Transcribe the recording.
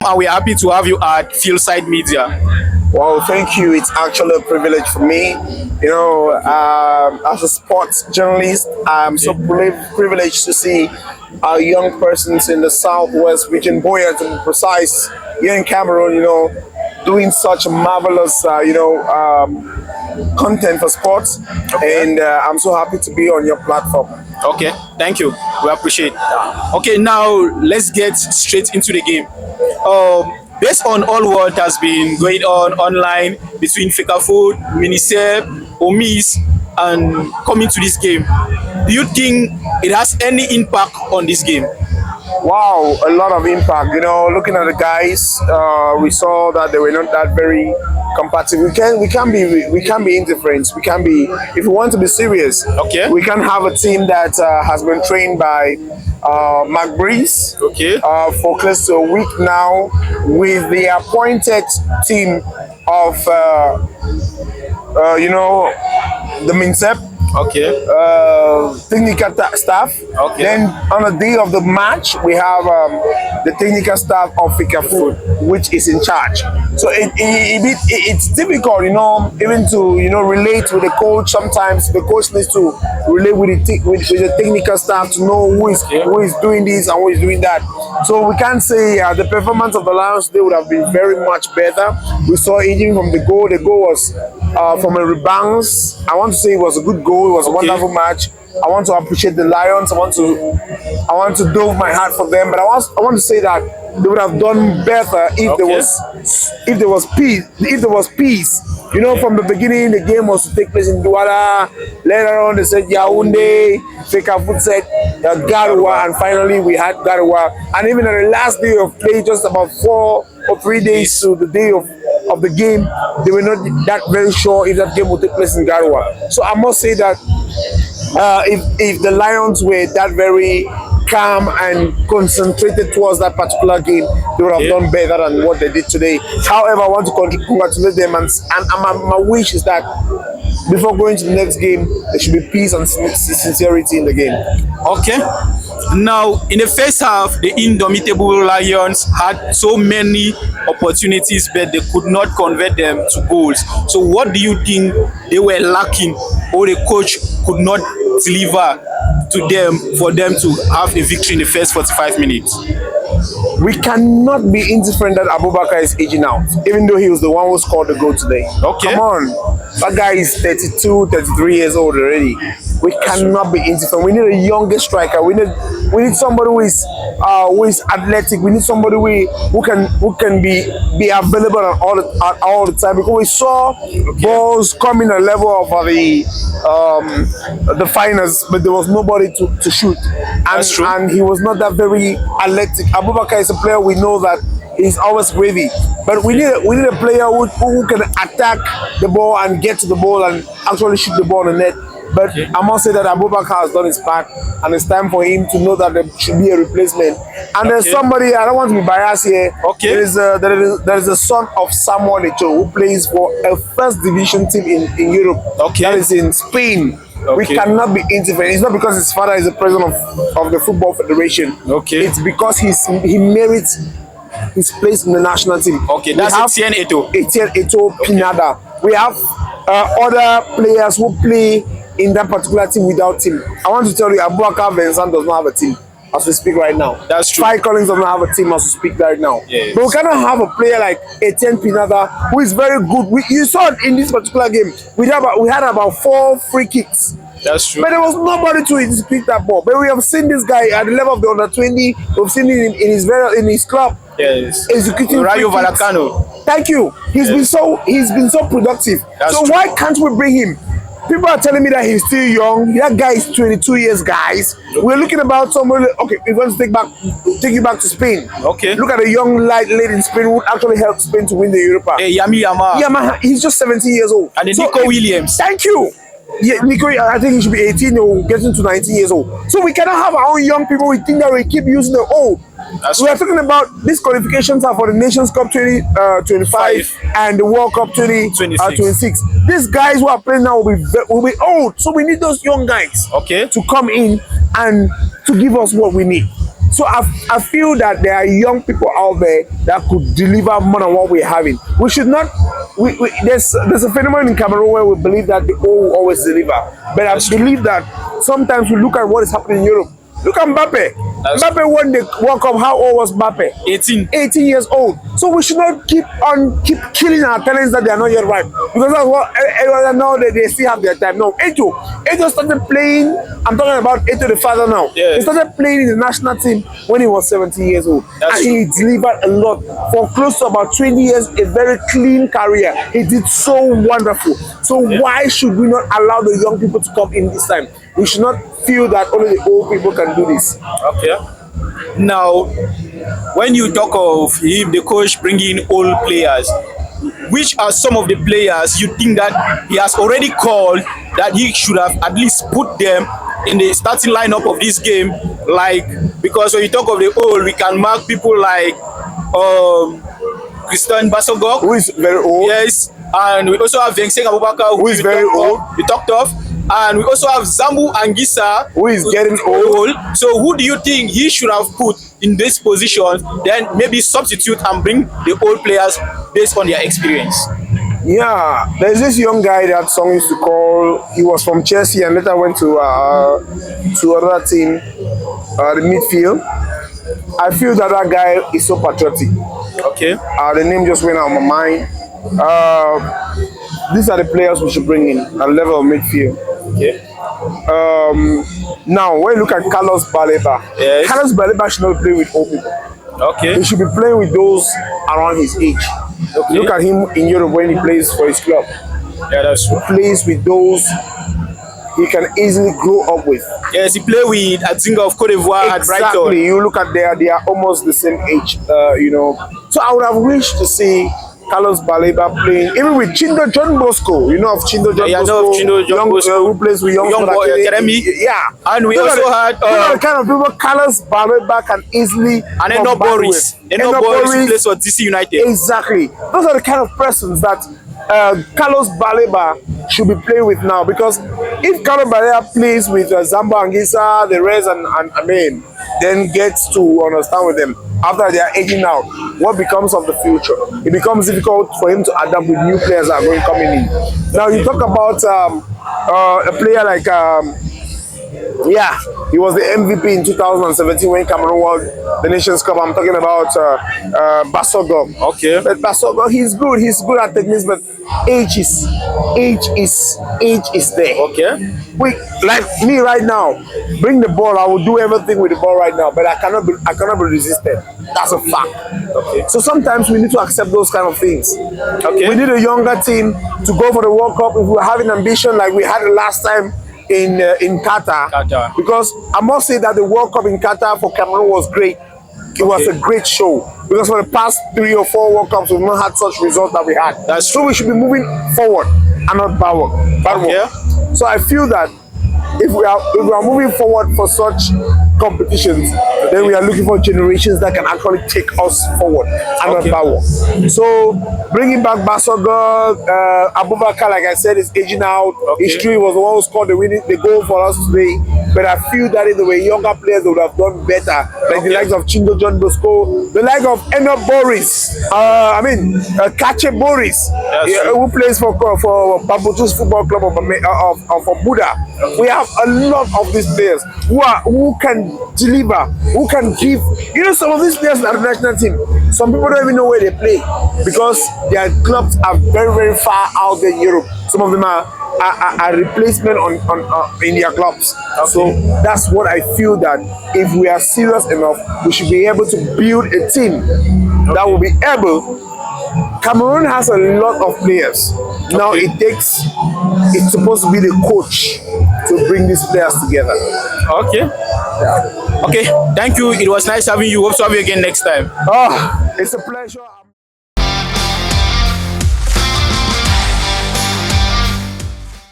and we're happy to have you at FieldSide Media. Well, thank you. It's actually a privilege for me. You know, as a sports journalist, I'm so privileged to see young persons in the southwest region, Boya to be precise, here in Cameroon, you know, doing such a marvelous, content for sports. And I'm so happy to be on your platform. Okay, thank you. We appreciate. Okay, now let's get straight into the game. Based on all what has been going on online between Fecafoot, Minicep, Omis, and coming to this game, do you think it has any impact on this game? Wow, a lot of impact. You know, looking at the guys, we saw that they were not that very compatible. We can be indifferent. We can be, if we want to be serious. Okay. We can have a team that has been trained by Mark Breeze. Okay. For close to a week now, with the appointed team of the Mincep. Okay. Technical staff. Okay. Then on the day of the match, we have the technical staff of Fecafoot, which is in charge. So it's difficult, you know, even to relate with the coach. Sometimes the coach needs to relate with the technical staff to know who is doing this and who is doing that. So we can't say the performance of the Lions today would have been very much better. We saw even from the goal. The goal was from a rebound. I want to say it was a good goal. It was a wonderful match. I want to appreciate the Lions. I want to dove my heart for them. But I want to say that they would have done better if there was peace. You know, from the beginning, the game was to take place in Douala. Later on, they said Yaoundé. Fecafoot said Garoua, and finally we had Garoua. And even on the last day of play, just about 4 or 3 days to the day of the game, they were not that very sure if that game would take place in Garoua. So I must say that if the Lions were that very calm and concentrated towards that particular game, they would have done better than what they did today. However, I want to congratulate them, and my wish is that before going to the next game, there should be peace and sincerity in the game. Okay. Now, in the first half, the indomitable Lions had so many opportunities, but they could not convert them to goals. So what do you think they were lacking, or the coach could not deliver to them for them to have a victory in the first 45 minutes? We cannot be indifferent that Abubakar is aging out, even though he was the one who scored the goal today. Okay. Come on. That guy is 32, 33 years old already. We cannot be indifferent. We need a younger striker. We need somebody who is athletic. We need somebody who can be available at all the time, because we saw balls coming at the level of the finals, but there was nobody to shoot. And he was not that very athletic. Abubakar is a player we know that he's always ready, but we need a player who can attack the ball and get to the ball and actually shoot the ball on the net. But I must say that Abubakar has done his part, and it's time for him to know that there should be a replacement. And there's somebody, I don't want to be biased here. Okay. There is a son of Samuel Eto'o who plays for a first division team in Europe. Okay. That is in Spain. Okay. We cannot be indifferent. It's not because his father is the president of the Football Federation. Okay. It's because he merits his place in the national team. Okay, that's Etienne Eto'o. Etienne Eto'o Pinada. We have other players who play in that particular team without team. I want to tell you, Abubakar Vincent does not have a team as we speak right now. That's true. Spy Collins does not have a team as we speak right now. Yes. But we cannot have a player like Etienne Pinada who is very good. You saw it in this particular game. We had about 4 free kicks. That's true. But there was nobody to execute that ball. But we have seen this guy at the level of the under 20. We've seen him in his club. Yes. Executing Rayo Vallecano. Thank you. He's been so productive. That's so true. Why can't we bring him? People are telling me that he's still young. That guy is 22 years, guys. We're looking about somebody. Okay, we're going to take you back to Spain. Okay. Look at a young lad in Spain who actually helped Spain to win the Europa. Hey, Yami Yama. Yama, he's just 17 years old. And then Nico Williams. Thank you. Yeah, Nico, I think he should be 18 or getting to 19 years old. So we cannot have our own young people. We think that we keep using the old. We are talking about these qualifications are for the Nations Cup 2025 and the World Cup 2026. These guys who are playing now will be old. So we need those young guys to come in and to give us what we need. So I feel that there are young people out there that could deliver more than what we're having. We should not. There's a phenomenon in Cameroon where we believe that the old will always deliver, but I believe that sometimes we look at what is happening in Europe. Look at Mbappe. Mbappe won the World Cup. How old was Mbappe? 18. 18 years old. So we should not keep killing our talents that they are not yet ripe. Because that's what everyone know that they still have their time. No, Eto started playing. I'm talking about Eto the father now. Yeah. He started playing in the national team when he was 17 years old. That's and he delivered a lot. For close to about 20 years, a very clean career. He did so wonderful. So why should we not allow the young people to come in this time? We should not feel that only the old people can do this. Okay. Now, when you talk of him, the coach bringing old players, which are some of the players you think that he has already called that he should have at least put them in the starting lineup of this game? Like, because when you talk of the old, we can mark people like Christian Basogok, Who is very old. yes, and we also have Vincent Abubakar, Who is very old. We talked of, and we also have Zambu Angisa, Who is getting old. So who do you think he should have put in this position? Then maybe substitute and bring the old players based on their experience. Yeah, there's this young guy that Song used to call. He was from Chelsea and later went to another team, the midfield. I feel that guy is so patriotic. Okay. The name just went out of my mind. These are the players we should bring in at level of midfield. Okay. Now, when you look at Carlos Baleba, Yes. Carlos Baleba should not play with old people. Okay. He should be playing with those around his age. Okay. Look at him in Europe when he plays for his club. Yeah, that's true. Plays with those he can easily grow up with. Yes, he played with Adzinga of Cote d'Ivoire at Brighton. Exactly. You look at they are almost the same age, you know. So I would have wished to see Carlos Baleba playing, even with Chindo John Bosco. You know of Chindo John Yeah, I Bosco, know of Chindo John Bosco. who plays with Young Boy Academy. Yeah. And we Those also are had those are the kind of people Carlos Baleba can easily and Eno combine Boris. with. Eno Boris who plays for DC United. Exactly. Those are the kind of persons that Carlos Baleba should be playing with now, because if Carlos Baleba plays with Zamba Angisa, the rest, and I mean, then gets to understand with them after they are aging out, what becomes of the future? It becomes difficult for him to adapt with new players that are going coming in. Now you talk about a player like yeah, he was the MVP in 2017 when Cameroon won the Nations Cup. I'm talking about Basogom. Okay. But Basogom, he's good. He's good at techniques, but age is there. Okay. Like me right now, bring the ball. I will do everything with the ball right now, but I cannot be resisted. That's a fact. Okay. So sometimes we need to accept those kind of things. Okay. We need a younger team to go for the World Cup if we're having ambition like we had the last time in Qatar. Because I must say that the World Cup in Qatar for Cameroon was great. It was a great show, because for the past 3 or 4 World Cups we've not had such results that we had. That's so we should be moving forward and not backward. Okay. So I feel that if we are moving forward for such competitions, then we are looking for generations that can actually take us forward and not backward. So bringing back Basogo, Abubakar, like I said, is aging out. History was the one who scored the goal for us today. But I feel that in the way younger players would have done better, like the likes of Chindo John Bosco, the like of Eno Boris, Kache Boris, who plays for Babutu's Football Club of Buddha. We have a lot of these players who can deliver, who can give. You know, some of these players are the national team. Some people don't even know where they play because their clubs are very, very far out there in Europe. Some of them are replacement in their clubs. So that's what I feel, that if we are serious enough, we should be able to build a team that will be able. Cameroon has a lot of players. Now it's supposed to be the coach to bring these players together. Okay. Yeah. Okay. Thank you. It was nice having you. Hope to have you again next time. Oh, it's a pleasure.